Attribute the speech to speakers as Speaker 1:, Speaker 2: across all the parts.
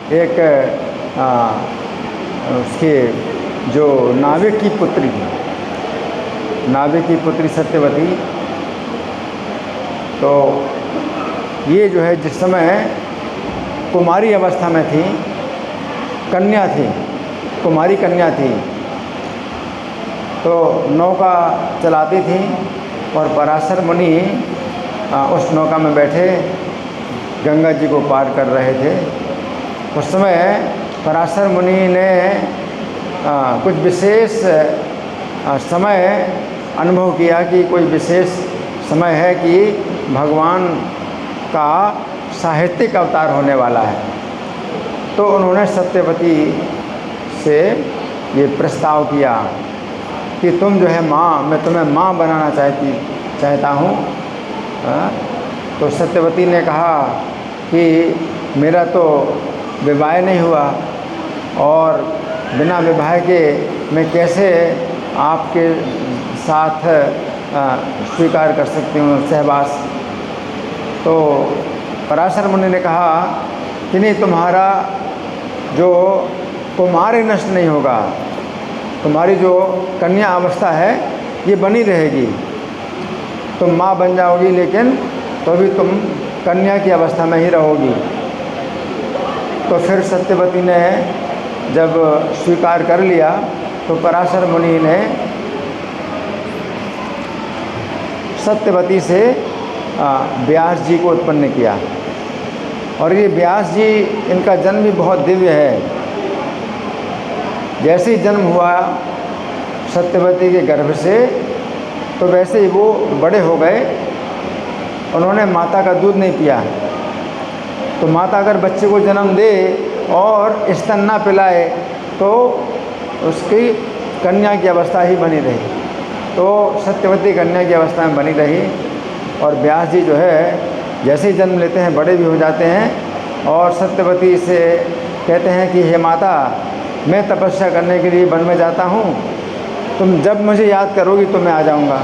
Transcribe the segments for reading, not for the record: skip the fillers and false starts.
Speaker 1: एक उसके जो नाविक की पुत्री थी, नाविक की पुत्री सत्यवती, तो ये जो है जिस समय कुमारी अवस्था में थी, कन्या थी, कुमारी कन्या थी, तो नौका चलाती थी और पराशर मुनि उस नौका में बैठे गंगा जी को पार कर रहे थे। उस समय पराशर मुनि ने कुछ विशेष समय अनुभव किया कि कोई विशेष समय है कि भगवान का साहित्यिक अवतार होने वाला है। तो उन्होंने सत्यवती से ये प्रस्ताव किया कि तुम जो है माँ, मैं तुम्हें माँ बनाना चाहता हूँ। तो सत्यवती ने कहा कि मेरा तो विवाह नहीं हुआ और बिना विवाह के मैं कैसे आपके साथ स्वीकार कर सकती हूँ सहवास। तो पराशर मुनि ने कहा कि नहीं, तुम्हारा जो कुमारी नष्ट नहीं होगा, तुम्हारी जो कन्या अवस्था है ये बनी रहेगी, तुम माँ बन जाओगी लेकिन तो भी तुम कन्या की अवस्था में ही रहोगी। तो फिर सत्यवती ने जब स्वीकार कर लिया तो पराशर मुनि ने सत्यवती से व्यास जी को उत्पन्न किया। और ये व्यास जी, इनका जन्म भी बहुत दिव्य है। जैसे ही जन्म हुआ सत्यवती के गर्भ से, तो वैसे ही वो बड़े हो गए। उन्होंने माता का दूध नहीं पिया। तो माता अगर बच्चे को जन्म दे और स्तन ना पिलाए तो उसकी कन्या की अवस्था ही बनी रही। तो सत्यवती कन्या की अवस्था में बनी रही। और व्यास जी जो है जैसे ही जन्म लेते हैं बड़े भी हो जाते हैं और सत्यवती से कहते हैं कि हे माता, मैं तपस्या करने के लिए वन में जाता हूँ, तुम जब मुझे याद करोगी तो मैं आ जाऊँगा।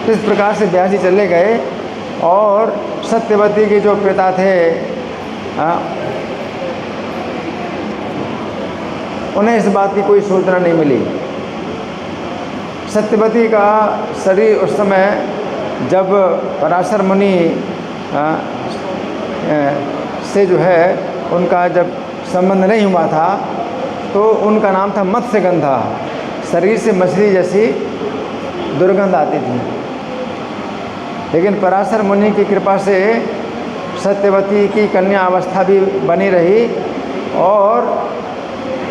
Speaker 1: इस प्रकार से व्यास जी चले गए और सत्यवती के जो पिता थे उन्हें इस बात की कोई सूचना नहीं मिली। सत्यवती का शरीर उस समय जब पराशर मुनि से जो है उनका जब संबंध नहीं हुआ था तो उनका नाम था मत्स्यगंधा। शरीर से मछली जैसी दुर्गंध आती थी। लेकिन पराशर मुनि की कृपा से सत्यवती की कन्या अवस्था भी बनी रही और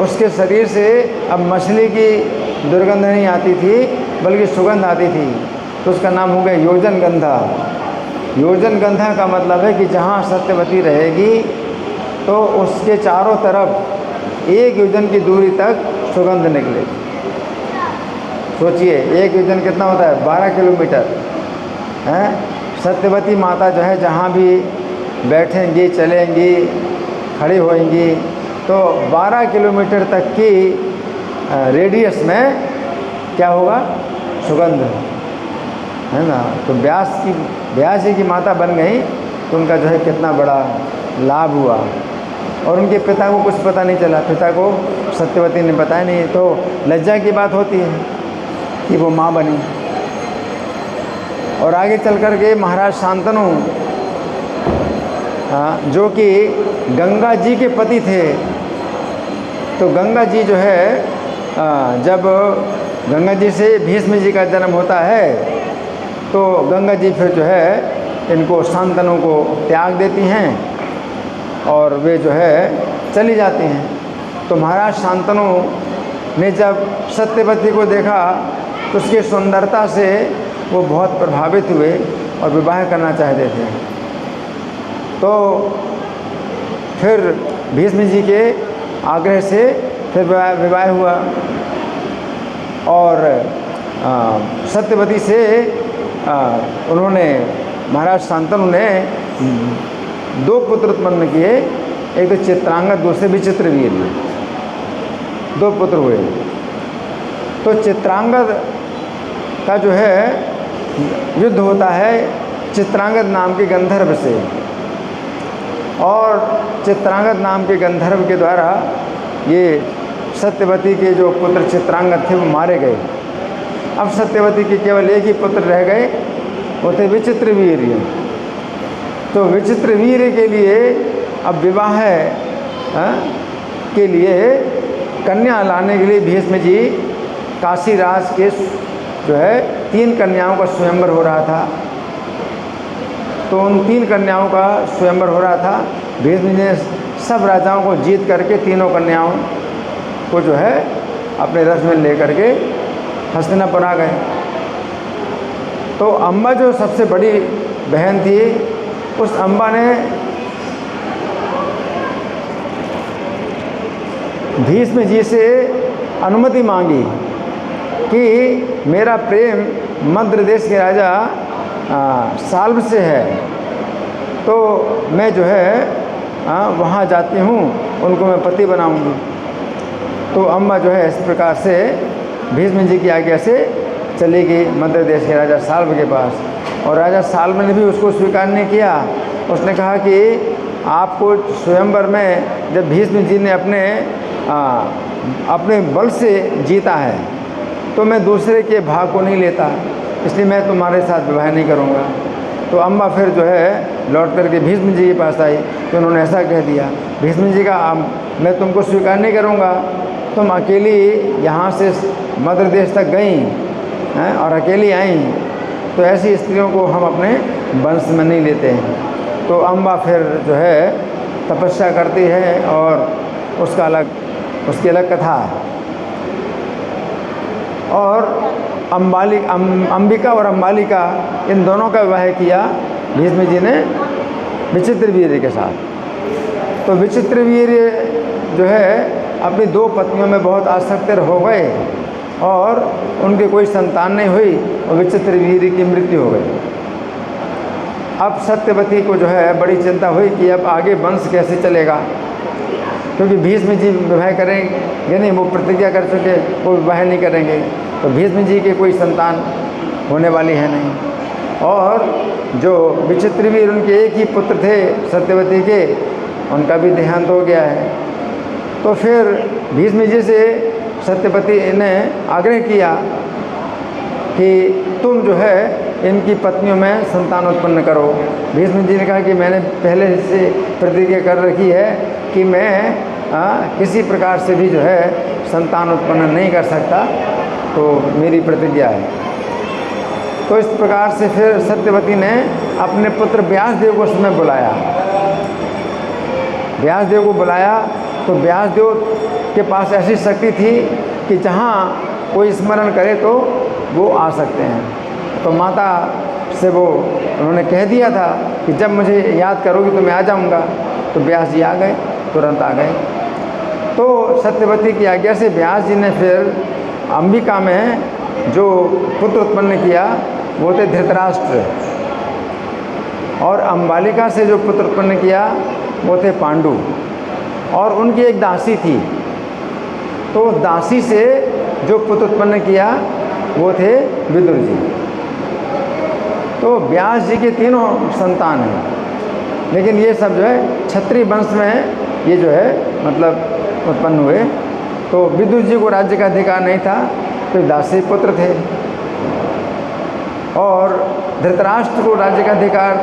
Speaker 1: उसके शरीर से अब मछली की दुर्गंध नहीं आती थी बल्कि सुगंध आती थी। तो उसका नाम हो गया योजन गंधा। योजन गंधा का मतलब है कि जहाँ सत्यवती रहेगी तो उसके चारों तरफ 1 योजन की दूरी तक सुगंध निकलेगी। सोचिए 1 योजन कितना होता है, 12 किलोमीटर है। सत्यवती माता जो है जहाँ भी बैठेंगी, चलेंगी, खड़ी होएंगी तो 12 किलोमीटर तक की रेडियस में क्या होगा, सुगंध है ना। तो व्यास जी की माता बन गई तो उनका जो है कितना बड़ा लाभ हुआ। और उनके पिता को कुछ पता नहीं चला, पिता को सत्यवती ने बताया नहीं। तो लज्जा की बात होती है कि वो माँ बनी। और आगे चल कर के महाराज शांतनु जो कि गंगा जी के पति थे, तो गंगा जी जो है जब गंगा जी से भीष्म जी का जन्म होता है तो गंगा जी फिर जो है इनको शांतनु को त्याग देती हैं और वे जो है चली जाती हैं। तो महाराज शांतनु ने जब सत्यवती को देखा तो उसकी सुंदरता से वो बहुत प्रभावित हुए और विवाह करना चाहते थे। तो फिर भीष्म जी के आग्रह से फिर विवाह हुआ और सत्यवती से उन्होंने महाराज शांतनु ने 2 पुत्र उत्पन्न किए। एक तो चित्रांगद, दूसरे विचित्रवीर, 2 पुत्र हुए। तो चित्रांगद का जो है युद्ध होता है चित्रांगद नाम के गंधर्व से। और चित्रांगद नाम के गंधर्व के द्वारा ये सत्यवती के जो पुत्र चित्रांगद थे वो मारे गए। अब सत्यवती के केवल एक ही पुत्र रह गए, वो थे विचित्रवीर्य। तो विचित्रवीर्य के लिए अब विवाह के लिए कन्या लाने के लिए भीष्म जी काशीराज के जो है 3 कन्याओं का स्वयंवर हो रहा था। तो उन 3 कन्याओं का स्वयंवर हो रहा था। भीष्म जी ने सब राजाओं को जीत करके तीनों कन्याओं को जो है अपने रथ में ले करके हस्तिनापुर आ गए। तो अम्बा जो सबसे बड़ी बहन थी, उस अम्बा ने भीष्म जी से अनुमति मांगी कि मेरा प्रेम मद्र देश के राजा साल्व से है, तो मैं जो है वहाँ जाती हूँ, उनको मैं पति बनाऊँगी। तो अम्बा जो है इस प्रकार से भीष्म जी की आज्ञा से चली गई मद्र देश के राजा साल्व के पास। और राजा साल्व ने भी उसको स्वीकार नहीं किया। उसने कहा कि आपको स्वयंवर में जब भीष्म जी ने अपने बल से जीता है, तो मैं दूसरे के भाग को नहीं लेता, इसलिए मैं तुम्हारे साथ विवाह नहीं करूँगा। तो अम्बा फिर जो है लौट करके भीष्म जी के पास आई, तो उन्होंने ऐसा कह दिया। भीष्म जी का मैं तुमको स्वीकार नहीं करूँगा, तुम अकेली यहाँ से मद्र देश तक गई हैं और अकेली आई, तो ऐसी स्त्रियों को हम अपने वंश में नहीं लेते हैं। तो अम्बा फिर जो है तपस्या करती है और उसकी अलग कथा है। और अंबिका और अम्बालिका इन दोनों का विवाह किया भीष्म जी ने विचित्रवीर्य के साथ। तो विचित्रवीर्य जो है अपनी 2 पत्नियों में बहुत आसक्त हो गए और उनकी कोई संतान नहीं हुई और विचित्रवीर्य की मृत्यु हो गई। अब सत्यवती को जो है बड़ी चिंता हुई कि अब आगे वंश कैसे चलेगा, क्योंकि भीष्म जी विवाह करेंगे नहीं, वो प्रतिज्ञा कर चुके वो विवाह नहीं करेंगे, तो भीष्म जी के कोई संतान होने वाली है नहीं। और जो विचित्रवीर्य उनके एक ही पुत्र थे सत्यवती के, उनका भी देहांत हो गया है। तो फिर भीष्म जी से सत्यवती ने आग्रह किया कि तुम जो है इनकी पत्नियों में संतान उत्पन्न करो। भीष्म जी ने कहा कि मैंने पहले से प्रतिज्ञा कर रखी है कि मैं किसी प्रकार से भी जो है संतान उत्पन्न नहीं कर सकता, तो मेरी प्रतिज्ञा है। तो इस प्रकार से फिर सत्यवती ने अपने पुत्र व्यासदेव को उसमें बुलाया। व्यासदेव को बुलाया तो व्यासदेव के पास ऐसी शक्ति थी कि जहाँ कोई स्मरण करे तो वो आ सकते हैं। तो माता से वो उन्होंने कह दिया था कि जब मुझे याद करोगी तो मैं आ जाऊँगा। तो व्यास जी आ गए, तुरंत आ गए। तो सत्यवती की आज्ञा से व्यास जी ने फिर अंबिका में जो पुत्र उत्पन्न किया वो थे धृतराष्ट्र, और अम्बालिका से जो पुत्र उत्पन्न किया वो थे पांडु, और उनकी एक दासी थी। तो दासी से जो पुत्र उत्पन्न किया वो थे विदुर जी। तो व्यास जी के 3 संतान हैं, लेकिन ये सब जो है क्षत्रिय वंश में ये जो है मतलब उत्पन्न हुए। तो विदुर जी को राज्य का अधिकार नहीं था, तो दासी पुत्र थे। और धृतराष्ट्र को राज्य का अधिकार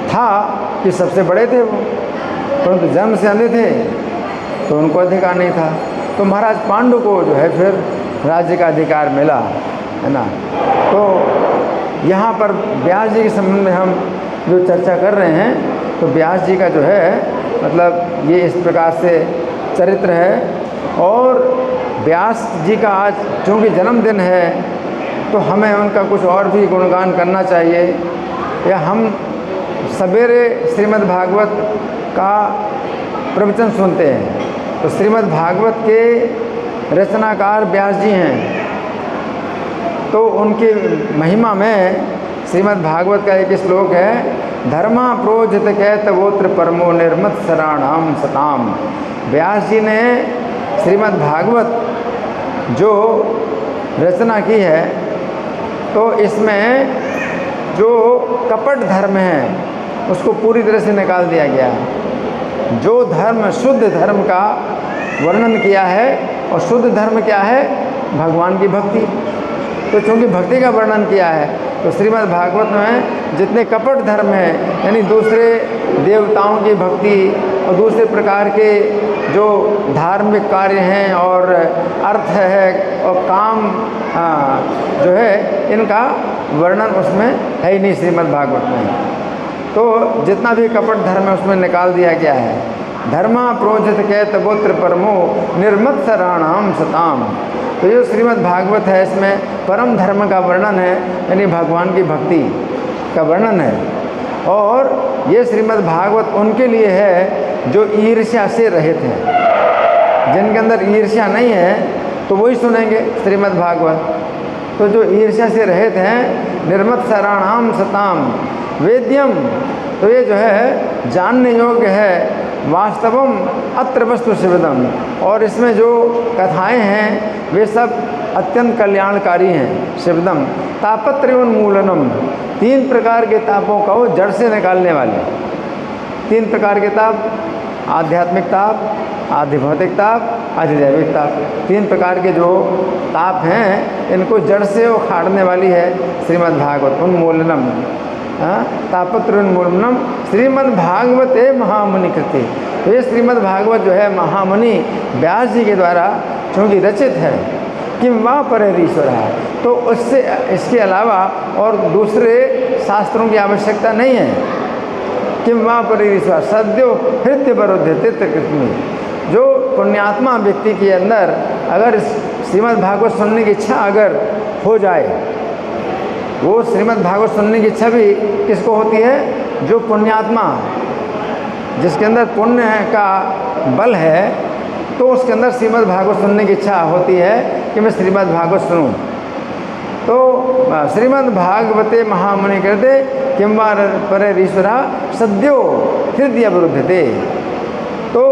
Speaker 1: था कि सबसे बड़े थे वो, परंतु जन्म से अंधे थे तो उनको अधिकार नहीं था। तो महाराज पांडु को जो है फिर राज्य का अधिकार मिला, है ना। तो यहाँ पर व्यास जी के संबंध में हम जो चर्चा कर रहे हैं, तो व्यास जी का जो है मतलब ये इस प्रकार से चरित्र है। और व्यास जी का आज चूँकि जन्मदिन है, तो हमें उनका कुछ और भी गुणगान करना चाहिए। या हम सवेरे श्रीमद् भागवत का प्रवचन सुनते हैं, तो श्रीमद् भागवत के रचनाकार व्यास जी हैं। तो उनकी महिमा में श्रीमद् भागवत का एक श्लोक है, धर्मा प्रोजित कैतवोत्र परमो निर्मत शराणाम सताम। व्यास जी ने श्रीमद् भागवत जो रचना की है, तो इसमें जो कपट धर्म है उसको पूरी तरह से निकाल दिया गया है। जो धर्म शुद्ध धर्म का वर्णन किया है, और शुद्ध धर्म क्या है? भगवान की भक्ति। तो चूँकि भक्ति का वर्णन किया है, तो श्रीमद् भागवत में जितने कपट धर्म हैं, यानी दूसरे देवताओं की भक्ति और दूसरे प्रकार के जो धार्मिक कार्य हैं और अर्थ है और काम जो है, इनका वर्णन उसमें है ही नहीं श्रीमद् भागवत में। तो जितना भी कपट धर्म है उसमें निकाल दिया गया है। धर्मा प्रोजित कैतवोत्र परमो निर्मत्सराणाम सताम। तो ये श्रीमद् भागवत है, इसमें परम धर्म का वर्णन है, यानी भगवान की भक्ति का वर्णन है। और ये श्रीमद् भागवत उनके लिए है जो ईर्ष्या से रहित हैं। जिनके अंदर ईर्ष्या नहीं है तो वही सुनेंगे श्रीमद् भागवत। तो जो ईर्ष्या से रहित हैं, निर्मत्सराणाम सताम वेद्यम, तो ये जो है जानने योग्य है। वास्तवम अत्र वस्तु शिवदम, और इसमें जो कथाएं हैं वे सब अत्यंत कल्याणकारी हैं। शिवदम तापत्रयोन्मूलनम, 3 प्रकार के तापों को जड़ से निकालने वाले। 3 प्रकार के ताप, आध्यात्मिक ताप, आधिभौतिक ताप, अधिदैविक ताप। 3 प्रकार के जो ताप हैं इनको जड़ से उखाड़ने वाली है श्रीमद् भागवत। उन्मूलनम तापत्रोन्मूलनम श्रीमद् भागवते महामुनि कृते। तो ये श्रीमद् भागवत जो है महामुनि व्यास जी के द्वारा चूँकि रचित है, कि वहाँ पर ईश्वर है, तो उससे इसके अलावा और दूसरे शास्त्रों की आवश्यकता नहीं है। कि वहाँ पर ईश्वर सद्यो हृदय बरुद्ध तीर्थकृष्ण। जो पुण्यात्मा व्यक्ति के अंदर अगर श्रीमद् भागवत सुनने की इच्छा अगर हो जाए, वो श्रीमद् भागवत सुनने की इच्छा भी किसको होती है? जो पुण्यात्मा, जिसके अंदर पुण्य का बल है, तो उसके अंदर श्रीमद् भागवत सुनने की इच्छा होती है कि मैं श्रीमद् भागवत सुनूं। तो श्रीमद् भागवते महामुनि कृते किंवा परेरीश्वरा सद्यो हृदय अवरुद्धते। तो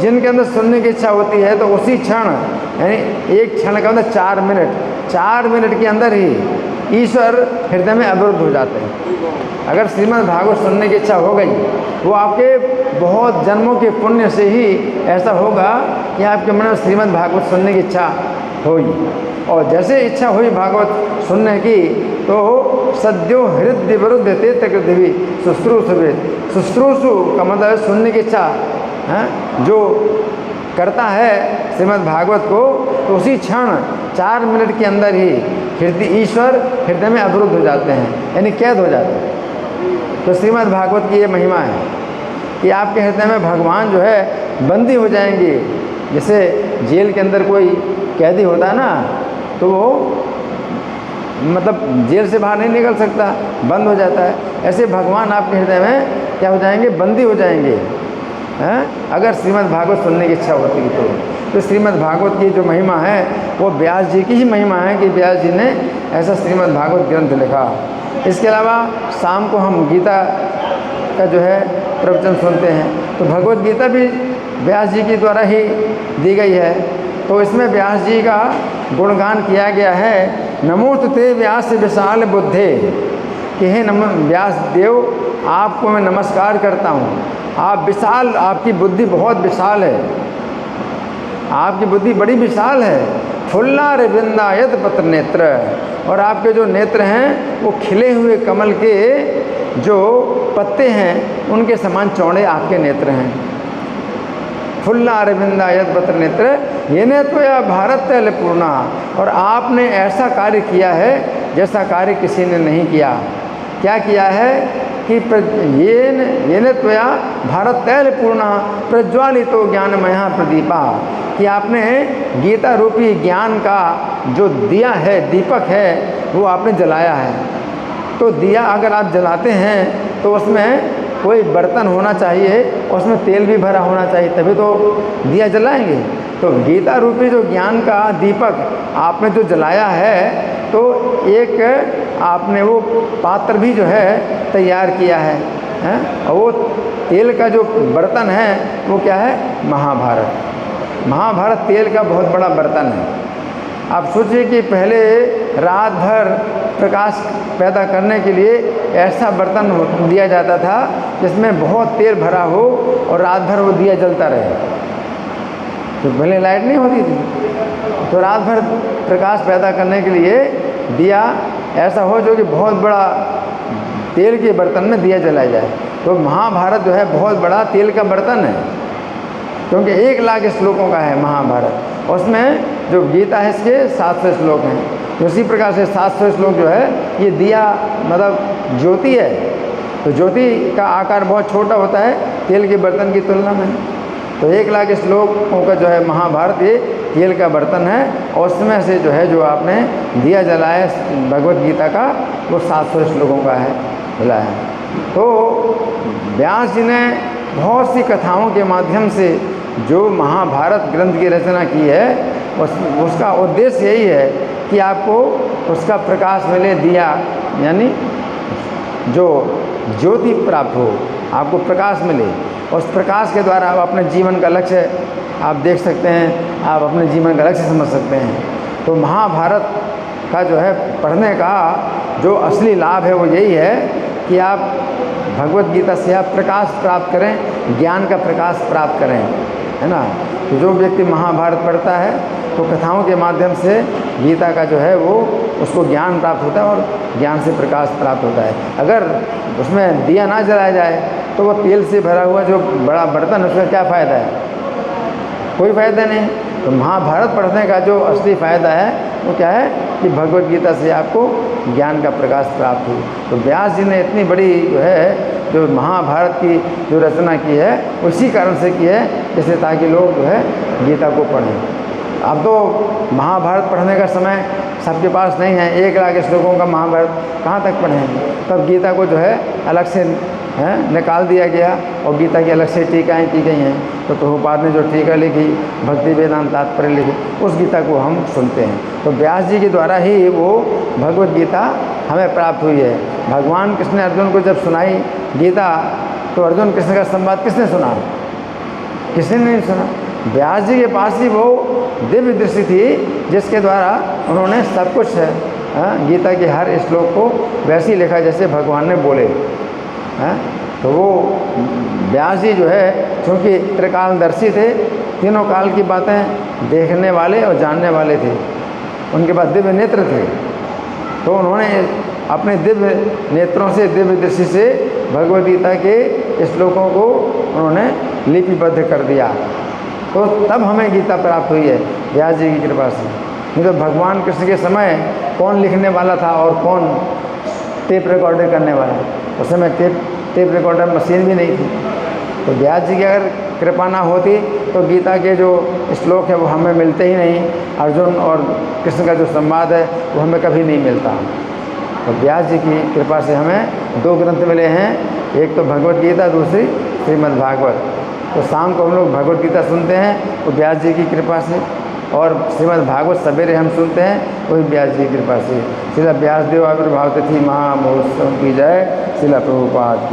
Speaker 1: जिनके अंदर सुनने की इच्छा होती है तो उसी क्षण, यानी एक क्षण का मतलब 4 मिनट के अंदर ही ईश्वर हृदय में अवरुद्ध हो जाते हैं। अगर श्रीमद् भागवत सुनने की इच्छा हो गई, वो आपके बहुत जन्मों के पुण्य से ही ऐसा होगा कि आपके मन में श्रीमद् भागवत सुनने की इच्छा हुई। और जैसे इच्छा हुई भागवत सुनने की, तो सद्यो हृदय विरुद्ध तीर्थकृति शुश्रूषु का मतलब सुनने की इच्छा है जो करता है श्रीमद् भागवत को, तो उसी क्षण 4 मिनट के अंदर ही ईश्वर हृदय में अवरुद्ध हो जाते हैं, यानी कैद हो जाते हैं। तो श्रीमद् भागवत की ये महिमा है कि आपके हृदय में भगवान जो है बंदी हो जाएंगे। जैसे जेल के अंदर कोई कैदी होता है ना, तो वो मतलब जेल से बाहर नहीं निकल सकता, बंद हो जाता है। ऐसे भगवान आपके हृदय में क्या हो जाएंगे? बंदी हो जाएंगे हैं, अगर श्रीमद् भागवत सुनने की इच्छा होती है तो श्रीमद् भागवत की जो महिमा है वो व्यास जी की ही महिमा है कि व्यास जी ने ऐसा श्रीमद् भागवत ग्रंथ लिखा। इसके अलावा शाम को हम गीता का जो है प्रवचन सुनते हैं, तो भगवत गीता भी व्यास जी के द्वारा ही दी गई है। तो इसमें व्यास जी का गुणगान किया गया है। नमोस्तुते व्यास विशाल बुद्धे, कि हे व्यास देव, आपको मैं नमस्कार करता हूँ। आप विशाल, आपकी बुद्धि बहुत विशाल है, आपकी बुद्धि बड़ी विशाल है। फुल्लार वृंदायत पत्र नेत्र, और आपके जो नेत्र हैं वो खिले हुए कमल के जो पत्ते हैं उनके समान चौड़े आपके नेत्र हैं। फुल्लार वृंदायत पत्र नेत्र ये नेत्र या भारत तैल पूर्णा, और आपने ऐसा कार्य किया है जैसा कार्य किसी ने नहीं किया। क्या किया है कि ये त्वया भारत तैल पूर्णा प्रज्वालितो ज्ञानमय प्रदीपा, कि आपने गीता रूपी ज्ञान का जो दिया है, दीपक है, वो आपने जलाया है। तो दिया अगर आप जलाते हैं तो उसमें कोई बर्तन होना चाहिए, उसमें तेल भी भरा होना चाहिए, तभी तो दिया जलाएंगे। तो गीता रूपी जो ज्ञान का दीपक आपने जो जलाया है, तो एक आपने वो पात्र भी जो है तैयार किया है, और वो तेल का जो बर्तन है वो क्या है? महाभारत। महाभारत तेल का बहुत बड़ा बर्तन है। आप सोचिए कि पहले रात भर प्रकाश पैदा करने के लिए ऐसा बर्तन दिया जाता था, जिसमें बहुत तेल भरा हो और रात भर वो दिया जलता रहे। तो पहले लाइट नहीं होती थी, तो रात भर प्रकाश पैदा करने के लिए दिया ऐसा हो जो कि बहुत बड़ा तेल के बर्तन में दिया जलाया जाए। तो महाभारत जो है बहुत बड़ा तेल का बर्तन है, क्योंकि 1,00,000 श्लोकों का है महाभारत। उसमें जो गीता है इसके 700 श्लोक हैं। तो इसी प्रकार से 700 श्लोक जो है ये दिया मतलब ज्योति है। तो ज्योति का आकार बहुत छोटा होता है तेल के बर्तन की तुलना में। तो 1,00,000 श्लोकों का जो है महाभारत ये तेल का बर्तन है, और उसमें से जो है जो आपने दिया जलाया भगवत गीता का वो 700 श्लोकों का है जलाया। तो व्यास जी ने बहुत सी कथाओं के माध्यम से जो महाभारत ग्रंथ की रचना की है उसका उद्देश्य यही है कि आपको उसका प्रकाश मिले, दिया यानी जो ज्योति प्राप्त हो, आपको प्रकाश मिले। उस प्रकाश के द्वारा आप अपने जीवन का लक्ष्य आप देख सकते हैं, आप अपने जीवन का लक्ष्य समझ सकते हैं। तो महाभारत का जो है पढ़ने का जो असली लाभ है वो यही है कि आप भगवत गीता से आप प्रकाश प्राप्त करें, ज्ञान का प्रकाश प्राप्त करें, है ना। तो जो व्यक्ति महाभारत पढ़ता है तो कथाओं के माध्यम से गीता का जो है वो उसको ज्ञान प्राप्त होता है और ज्ञान से प्रकाश प्राप्त होता है। अगर उसमें दिया ना जलाया जाए तो वो तेल से भरा हुआ जो बड़ा बर्तन उसका क्या फ़ायदा है, कोई फ़ायदा नहीं। तो महाभारत पढ़ने का जो असली फ़ायदा है वो क्या है कि भगवत गीता से आपको ज्ञान का प्रकाश प्राप्त हो। तो व्यास जी ने इतनी बड़ी जो है जो महाभारत की जो रचना की है उसी कारण से की है, जैसे ताकि लोग जो है गीता को पढ़ें। अब तो महाभारत पढ़ने का समय सबके पास नहीं है, 1,00,000 श्लोकों का महाभारत कहाँ तक पढ़ेंगे। तब गीता को जो है अलग से निकाल दिया गया और गीता की अलग से टीकाएँ की गई हैं। तो प्रभुपाद ने जो टीका लिखी, भक्ति वेदांत तात्पर्य लिखी, उस गीता को हम सुनते हैं। तो व्यास जी के द्वारा ही वो भगवत गीता हमें प्राप्त हुई है। भगवान कृष्ण ने अर्जुन को जब सुनाई गीता तो अर्जुन कृष्ण का संवाद किसने सुना, किसी ने नहीं सुना। व्यास जी के पास ही वो दिव्य दृष्टि थी जिसके द्वारा उन्होंने सब कुछ गीता के हर श्लोक को वैसे ही लिखा जैसे भगवान ने बोले हैं। तो वो व्यास जी जो है क्योंकि त्रिकालदर्शी थे, तीनों काल की बातें देखने वाले और जानने वाले थे, उनके पास दिव्य नेत्र थे। तो उन्होंने अपने दिव्य नेत्रों से, दिव्य दृष्टि से भगवद गीता के श्लोकों को उन्होंने लिपिबद्ध कर दिया। तो तब हमें गीता प्राप्त हुई है व्यास जी की कृपा से। नहीं तो भगवान कृष्ण के समय कौन लिखने वाला था और कौन टेप रिकॉर्डर करने वाला, उस समय टेप रिकॉर्डर मशीन भी नहीं थी। तो व्यास जी की अगर कृपा ना होती तो गीता के जो श्लोक है वो हमें मिलते ही नहीं, अर्जुन और कृष्ण का जो संवाद है वो हमें कभी नहीं मिलता। तो व्यास जी की कृपा से हमें 2 ग्रंथ मिले हैं, एक तो भगवत गीता, दूसरी श्रीमद् भागवत। तो शाम को हम लोग भगवत गीता सुनते हैं वो व्यास जी की कृपा से, और श्रीमद् भागवत सवेरे हम सुनते हैं वही व्यास जी की कृपा से। श्रील व्यासदेव आविर्भाव तिथि महामहोत्सव की जय। श्रील प्रभुपाद की।